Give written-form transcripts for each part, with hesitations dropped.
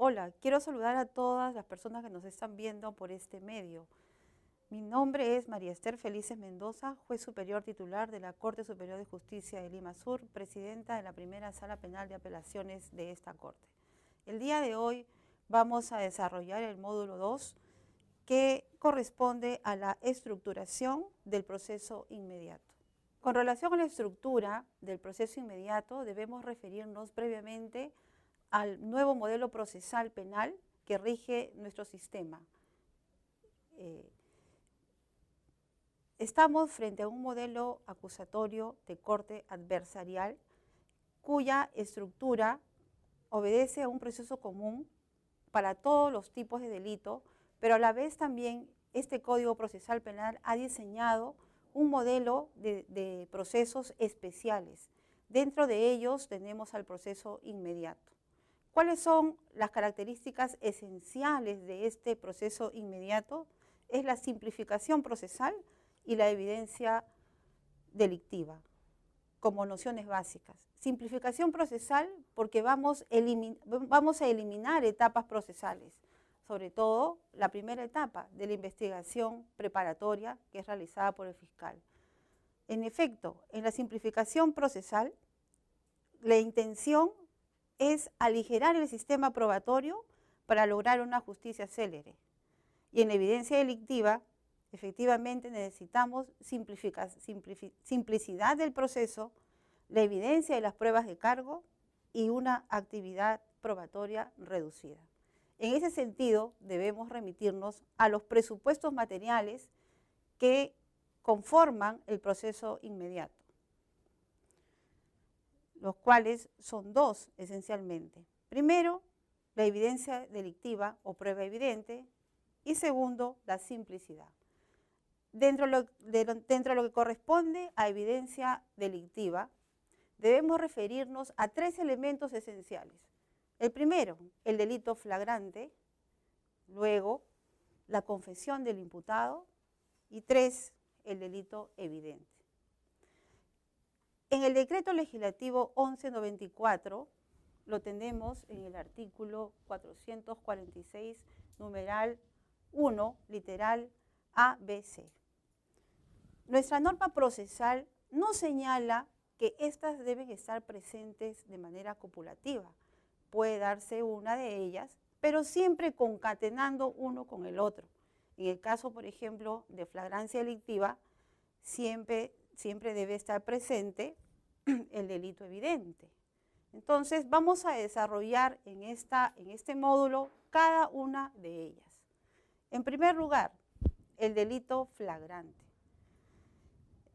Hola, quiero saludar a todas las personas que nos están viendo por este medio. Mi nombre es María Esther Felices Mendoza, juez superior titular de la Corte Superior de Justicia de Lima Sur, presidenta de la primera Sala Penal de Apelaciones de esta Corte. El día de hoy vamos a desarrollar el módulo 2, que corresponde a la estructuración del proceso inmediato. Con relación a la estructura del proceso inmediato, debemos referirnos previamente al nuevo modelo procesal penal que rige nuestro sistema. Estamos frente a un modelo acusatorio de corte adversarial cuya estructura obedece a un proceso común para todos los tipos de delito, pero a la vez también este Código Procesal Penal ha diseñado un modelo de procesos especiales. Dentro de ellos tenemos al proceso inmediato. ¿Cuáles son las características esenciales de este proceso inmediato? Es la simplificación procesal y la evidencia delictiva, como nociones básicas. Simplificación procesal porque vamos a eliminar etapas procesales, sobre todo la primera etapa de la investigación preparatoria que es realizada por el fiscal. En efecto, en la simplificación procesal, la intención es aligerar el sistema probatorio para lograr una justicia célere. Y en la evidencia delictiva, efectivamente necesitamos simplicidad del proceso, la evidencia de las pruebas de cargo y una actividad probatoria reducida. En ese sentido, debemos remitirnos a los presupuestos materiales que conforman el proceso inmediato, los cuales son dos esencialmente. Primero, la evidencia delictiva o prueba evidente, y segundo, la simplicidad. Dentro de lo que corresponde a evidencia delictiva, debemos referirnos a tres elementos esenciales. El primero, el delito flagrante, luego, la confesión del imputado, y tres, el delito evidente. En el decreto legislativo 1194 lo tenemos en el artículo 446, numeral 1, literal A, B, C. Nuestra norma procesal no señala que éstas deben estar presentes de manera copulativa. Puede darse una de ellas, pero siempre concatenando uno con el otro. En el caso, por ejemplo, de flagrancia delictiva, siempre debe estar presente el delito evidente. Entonces, vamos a desarrollar en este módulo cada una de ellas. En primer lugar, el delito flagrante.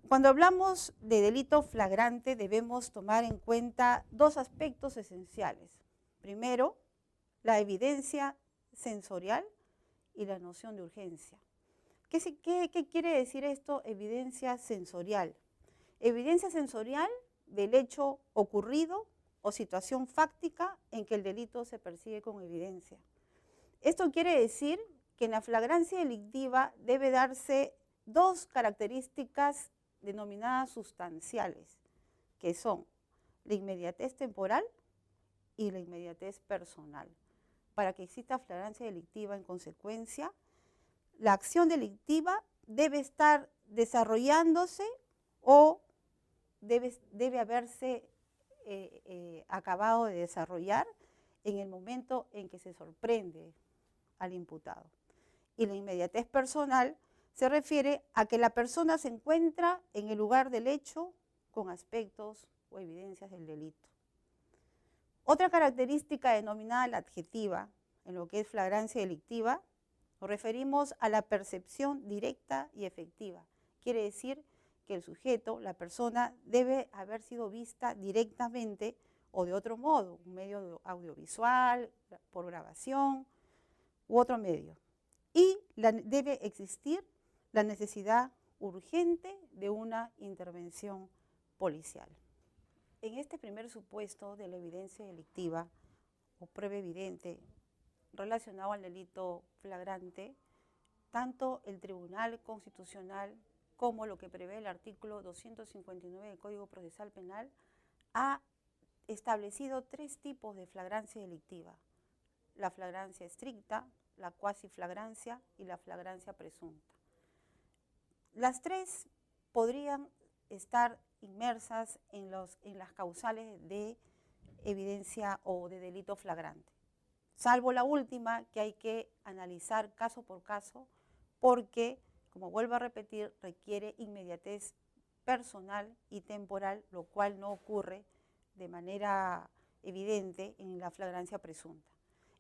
Cuando hablamos de delito flagrante, debemos tomar en cuenta dos aspectos esenciales. Primero, la evidencia sensorial y la noción de urgencia. ¿Qué quiere decir esto, evidencia sensorial? Evidencia sensorial del hecho ocurrido o situación fáctica en que el delito se persigue con evidencia. Esto quiere decir que en la flagrancia delictiva debe darse dos características denominadas sustanciales, que son la inmediatez temporal y la inmediatez personal. Para que exista flagrancia delictiva, en consecuencia, la acción delictiva debe estar desarrollándose o debe haberse acabado de desarrollar en el momento en que se sorprende al imputado. Y la inmediatez personal se refiere a que la persona se encuentra en el lugar del hecho con aspectos o evidencias del delito. Otra característica denominada la adjetiva, en lo que es flagrancia delictiva, nos referimos a la percepción directa y efectiva. Quiere decir que el sujeto, la persona, debe haber sido vista directamente o de otro modo, un medio audiovisual, por grabación u otro medio. Y debe existir la necesidad urgente de una intervención policial. En este primer supuesto de la evidencia delictiva o prueba evidente relacionado al delito flagrante, tanto el Tribunal Constitucional como lo que prevé el artículo 259 del Código Procesal Penal ha establecido tres tipos de flagrancia delictiva. la flagrancia estricta, la cuasiflagrancia y la flagrancia presunta. Las tres podrían estar inmersas en las causales de evidencia o de delito flagrante, salvo la última, que hay que analizar caso por caso, porque, como vuelvo a repetir, requiere inmediatez personal y temporal, lo cual no ocurre de manera evidente en la flagrancia presunta.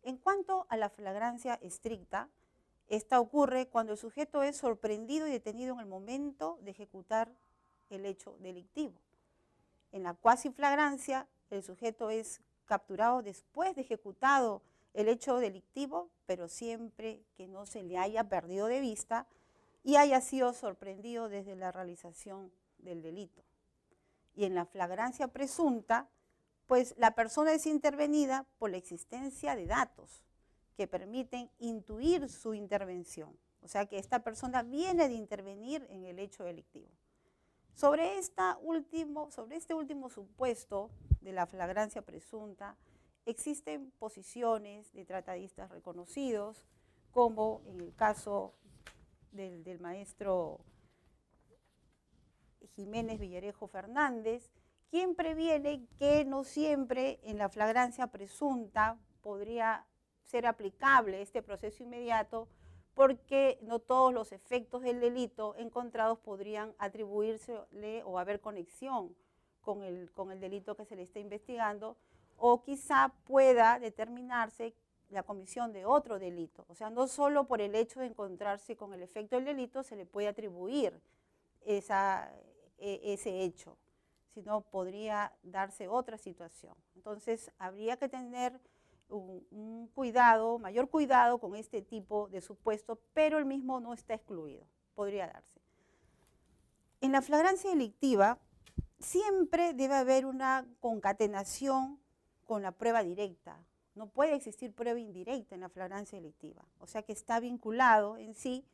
En cuanto a la flagrancia estricta, esta ocurre cuando el sujeto es sorprendido y detenido en el momento de ejecutar el hecho delictivo. En la cuasiflagrancia, el sujeto es capturado después de ejecutado el hecho delictivo, pero siempre que no se le haya perdido de vista y haya sido sorprendido desde la realización del delito. Y en la flagrancia presunta, pues la persona es intervenida por la existencia de datos que permiten intuir su intervención. O sea que esta persona viene de intervenir en el hecho delictivo. Sobre este último supuesto de la flagrancia presunta, existen posiciones de tratadistas reconocidos, como en el caso del maestro Jiménez Villarejo Fernández, quien previene que no siempre en la flagrancia presunta podría ser aplicable este proceso inmediato, porque no todos los efectos del delito encontrados podrían atribuírsele o haber conexión con el delito que se le está investigando, o quizá pueda determinarse la comisión de otro delito. O sea, no solo por el hecho de encontrarse con el efecto del delito se le puede atribuir ese hecho, sino podría darse otra situación. Entonces, habría que tener un cuidado, mayor cuidado con este tipo de supuesto, pero el mismo no está excluido, podría darse. En la flagrancia delictiva, siempre debe haber una concatenación con la prueba directa. No puede existir prueba indirecta en la flagrancia delictiva, o sea que está vinculado en sí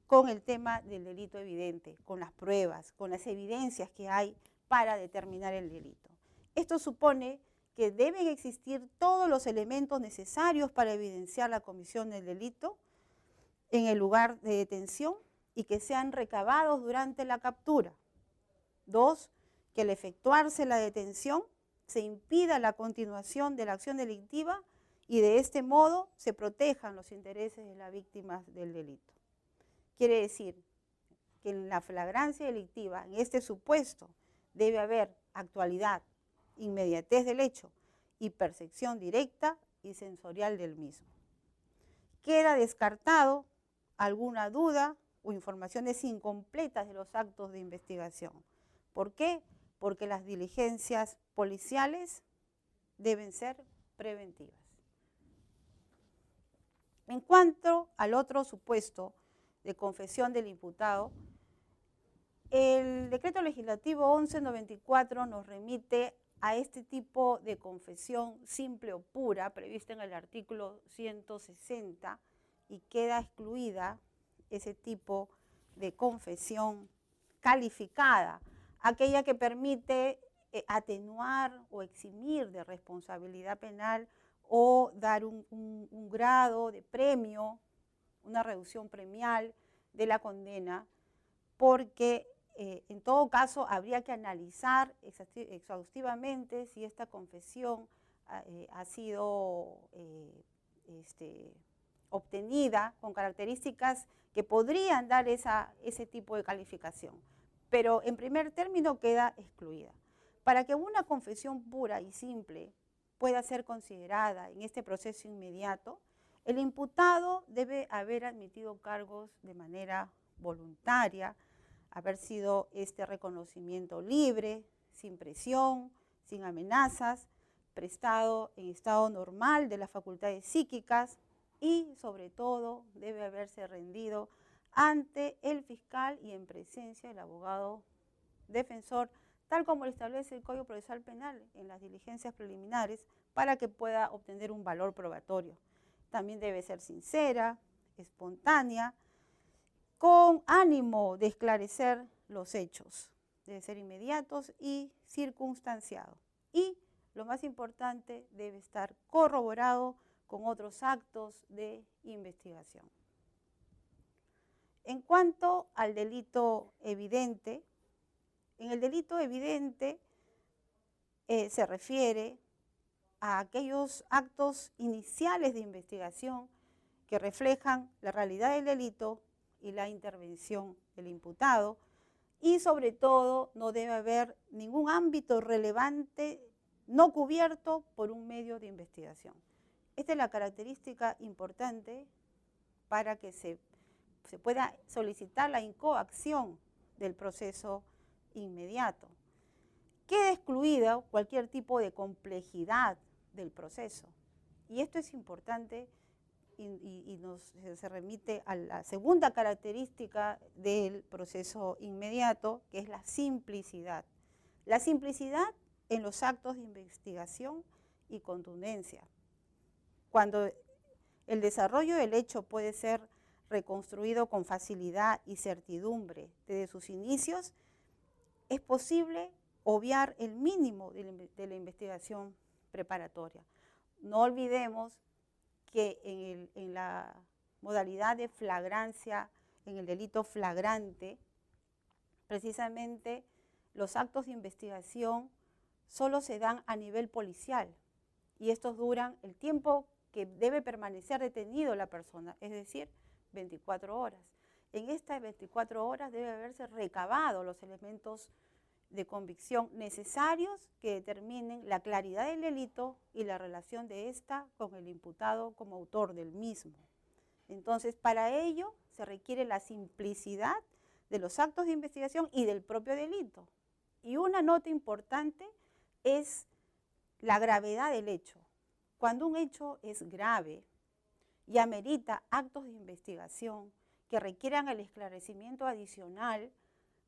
con el tema del delito evidente, con las pruebas, con las evidencias que hay para determinar el delito. Esto supone que deben existir todos los elementos necesarios para evidenciar la comisión del delito en el lugar de detención y que sean recabados durante la captura. 2, que al efectuarse la detención se impida la continuación de la acción delictiva y de este modo se protejan los intereses de las víctimas del delito. Quiere decir que en la flagrancia delictiva, en este supuesto, debe haber actualidad, inmediatez del hecho y percepción directa y sensorial del mismo. Queda descartado alguna duda o informaciones incompletas de los actos de investigación. ¿Por qué? Porque las diligencias policiales deben ser preventivas. En cuanto al otro supuesto de confesión del imputado, el decreto legislativo 1194 nos remite a este tipo de confesión simple o pura, prevista en el artículo 160, y queda excluida ese tipo de confesión calificada, aquella que permite atenuar o eximir de responsabilidad penal o dar un grado de premio, una reducción premial de la condena, porque en todo caso habría que analizar exhaustivamente si esta confesión ha sido obtenida con características que podrían dar ese tipo de calificación, pero en primer término queda excluida. Para que una confesión pura y simple pueda ser considerada en este proceso inmediato, el imputado debe haber admitido cargos de manera voluntaria, haber sido este reconocimiento libre, sin presión, sin amenazas, prestado en estado normal de las facultades psíquicas y, sobre todo, debe haberse rendido ante el fiscal y en presencia del abogado defensor, tal como lo establece el Código Procesal Penal en las diligencias preliminares, para que pueda obtener un valor probatorio. También debe ser sincera, espontánea, con ánimo de esclarecer los hechos, debe ser inmediatos y circunstanciado. Y, lo más importante, debe estar corroborado con otros actos de investigación. En cuanto al delito evidente, en el delito evidente se refiere a aquellos actos iniciales de investigación que reflejan la realidad del delito y la intervención del imputado, y sobre todo no debe haber ningún ámbito relevante no cubierto por un medio de investigación. Esta es la característica importante para que se pueda solicitar la incoacción del proceso inmediato. Queda excluida cualquier tipo de complejidad del proceso. Y esto es importante y se remite a la segunda característica del proceso inmediato, que es la simplicidad. La simplicidad en los actos de investigación y contundencia. Cuando el desarrollo del hecho puede ser reconstruido con facilidad y certidumbre desde sus inicios, es posible obviar el mínimo de la investigación preparatoria. No olvidemos que en la modalidad de flagrancia, en el delito flagrante, precisamente los actos de investigación solo se dan a nivel policial y estos duran el tiempo que debe permanecer detenido la persona, es decir, 24 horas. En estas 24 horas debe haberse recabado los elementos de convicción necesarios que determinen la claridad del delito y la relación de ésta con el imputado como autor del mismo. Entonces, para ello se requiere la simplicidad de los actos de investigación y del propio delito. Y una nota importante es la gravedad del hecho. Cuando un hecho es grave y amerita actos de investigación que requieran el esclarecimiento adicional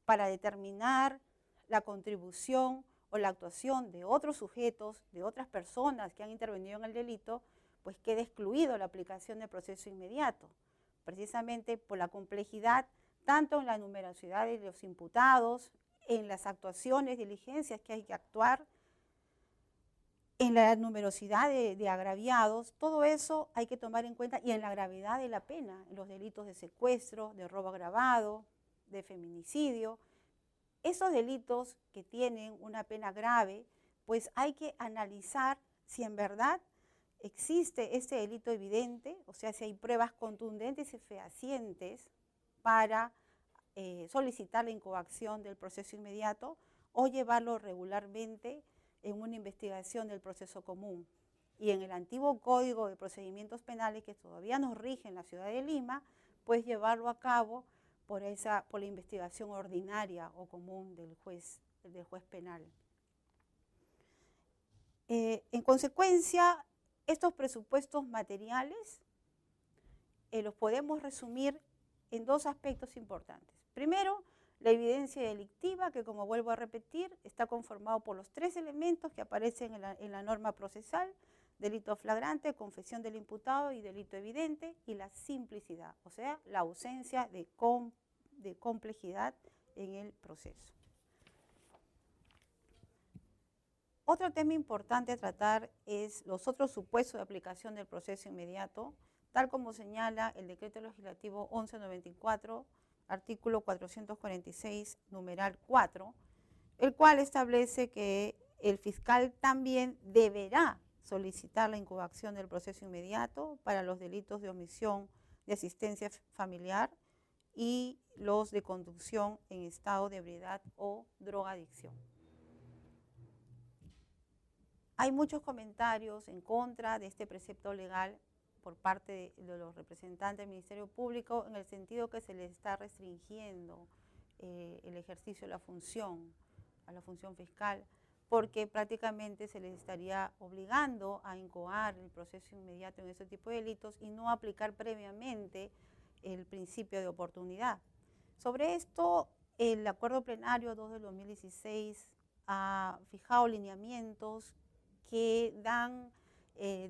para determinar la contribución o la actuación de otros sujetos, de otras personas que han intervenido en el delito, pues queda excluido la aplicación del proceso inmediato, precisamente por la complejidad tanto en la numerosidad de los imputados, en las actuaciones, diligencias que hay que actuar, en la numerosidad de agraviados. Todo eso hay que tomar en cuenta, y en la gravedad de la pena, en los delitos de secuestro, de robo agravado, de feminicidio. Esos delitos que tienen una pena grave, pues hay que analizar si en verdad existe ese delito evidente, o sea, si hay pruebas contundentes y fehacientes para solicitar la incoacción del proceso inmediato o llevarlo regularmente en una investigación del proceso común. Y en el antiguo Código de Procedimientos Penales, que todavía nos rige en la ciudad de Lima, pues llevarlo a cabo por la investigación ordinaria o común del juez penal. En consecuencia, estos presupuestos materiales los podemos resumir en dos aspectos importantes. Primero, la evidencia delictiva, que, como vuelvo a repetir, está conformado por los tres elementos que aparecen en la norma procesal: delito flagrante, confesión del imputado y delito evidente, y la simplicidad, o sea, la ausencia de complejidad en el proceso. Otro tema importante a tratar es los otros supuestos de aplicación del proceso inmediato, tal como señala el Decreto Legislativo 1194, artículo 446, numeral 4, el cual establece que el fiscal también deberá solicitar la incoacción del proceso inmediato para los delitos de omisión de asistencia familiar y los de conducción en estado de ebriedad o drogadicción. Hay muchos comentarios en contra de este precepto legal por parte de los representantes del Ministerio Público, en el sentido que se les está restringiendo el ejercicio de la función, a la función fiscal, porque prácticamente se les estaría obligando a incoar el proceso inmediato en ese tipo de delitos y no aplicar previamente el principio de oportunidad. Sobre esto, el Acuerdo Plenario 2 del 2016 ha fijado lineamientos que dan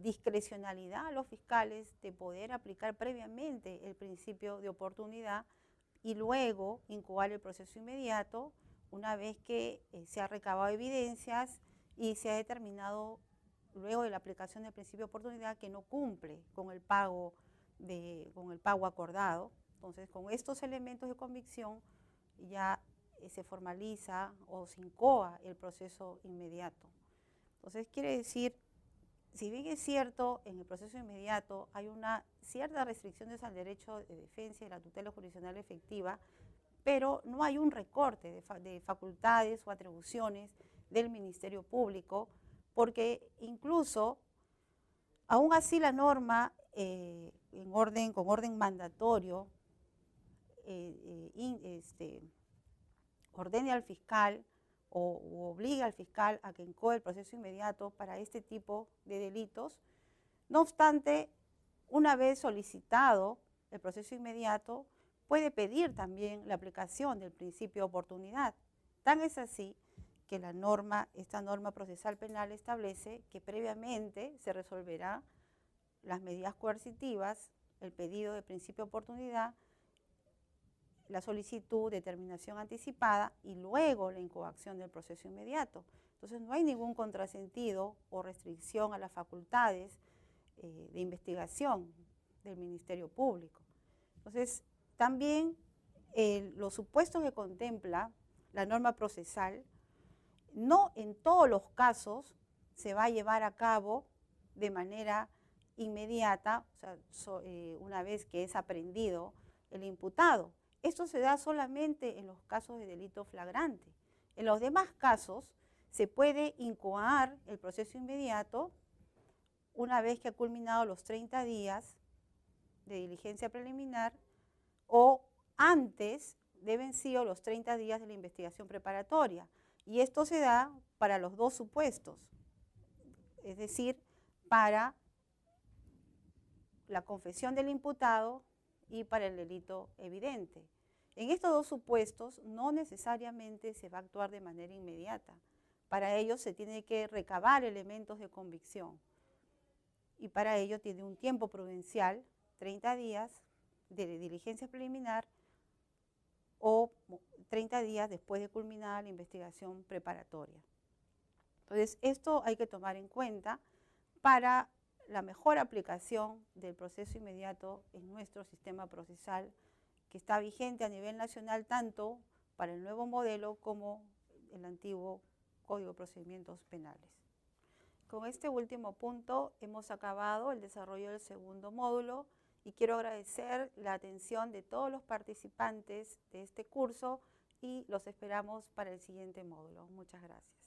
discrecionalidad a los fiscales de poder aplicar previamente el principio de oportunidad y luego incoar el proceso inmediato una vez que se ha recabado evidencias y se ha determinado luego de la aplicación del principio de oportunidad, que no cumple con el pago acordado. Entonces, con estos elementos de convicción ya se formaliza o se incoa el proceso inmediato. Entonces, quiere decir, si bien es cierto, en el proceso inmediato hay una cierta restricciones al derecho de defensa y la tutela jurisdiccional efectiva, pero no hay un recorte de facultades o atribuciones del Ministerio Público, porque incluso, aún así la norma con orden mandatorio ordene al fiscal o obliga al fiscal a que incoe el proceso inmediato para este tipo de delitos. No obstante, una vez solicitado el proceso inmediato, puede pedir también la aplicación del principio de oportunidad. Tan es así que esta norma procesal penal establece que previamente se resolverá las medidas coercitivas, el pedido de principio de oportunidad, la solicitud de terminación anticipada y luego la incoación del proceso inmediato. Entonces no hay ningún contrasentido o restricción a las facultades de investigación del Ministerio Público. Entonces también los supuestos que contempla la norma procesal, no en todos los casos se va a llevar a cabo de manera inmediata, o sea, una vez que es aprehendido el imputado. Esto se da solamente en los casos de delito flagrante. En los demás casos se puede incoar el proceso inmediato una vez que ha culminado los 30 días de diligencia preliminar o antes de vencido los 30 días de la investigación preparatoria. Y esto se da para los dos supuestos, es decir, para la confesión del imputado y para el delito evidente. En estos dos supuestos no necesariamente se va a actuar de manera inmediata. Para ello se tiene que recabar elementos de convicción y para ello tiene un tiempo prudencial, 30 días de diligencia preliminar o 30 días después de culminada la investigación preparatoria. Entonces, esto hay que tomar en cuenta para la mejor aplicación del proceso inmediato en nuestro sistema procesal, que está vigente a nivel nacional tanto para el nuevo modelo como el antiguo Código de Procedimientos Penales. Con este último punto hemos acabado el desarrollo del segundo módulo y quiero agradecer la atención de todos los participantes de este curso y los esperamos para el siguiente módulo. Muchas gracias.